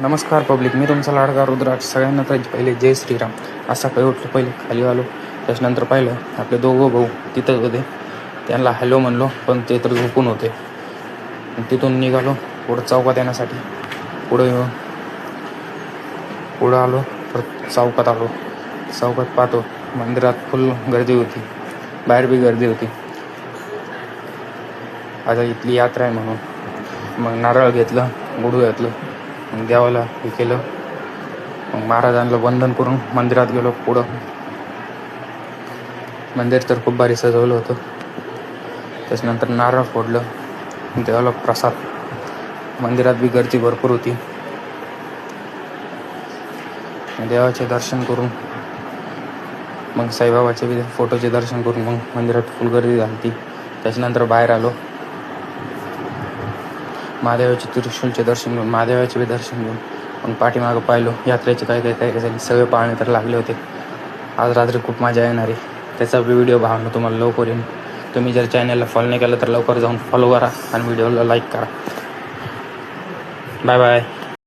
नमस्कार पब्लिक, मी तुमचा लाडका रुद्राक्ष. सगळ्यांना तर पहिले जय श्रीराम. असा काही उठलो, पहिले खाली आलो. त्याच्यानंतर पाहिलं आपले दोघं भाऊ तिथंच होते. त्यांना हॅलो म्हणलो, पण ते तर झोपून होते. तिथून निघालो पुढं चौकात येण्यासाठी. पुढं आलो तर चौकात आलो. चौकात पाहतो मंदिरात फुल गर्दी होती, बाहेर बी गर्दी होती. आता इथली यात्रा आहे म्हणून मग नारळ घेतलं, गुढू घेतलं, मग देवाला हे केलं. मग महाराजांना वंदन करून मंदिरात गेलो. पुढं मंदिर तर खूप भारी सजवलं होतं. त्याच्यानंतर नारळ फोडलं, देवाला प्रसाद. मंदिरात बी गर्दी भरपूर होती. देवाचे दर्शन करून मग साईबाबाचे बी फोटोचे दर्शन करून मग मंदिरात फुल गर्दी झाली. त्याच्यानंतर बाहेर आलो. महादेवाचे त्रिशूलचे दर्शन घेऊन, महादेवाचे बी दर्शन घेऊन मग पाठीमागं पाहिलो यात्रेचे काय झाले. सगळे पाळणे तर लागले होते. आज रात्री खूप मजा येणार आहे. त्याचा व्हिडिओ भावना तुम्हाला लवकर येईल. तुम्ही जर चॅनलला फॉलो नाही केलं तर लवकर जाऊन फॉलो करा आणि व्हिडिओला लाईक करा. Bye bye.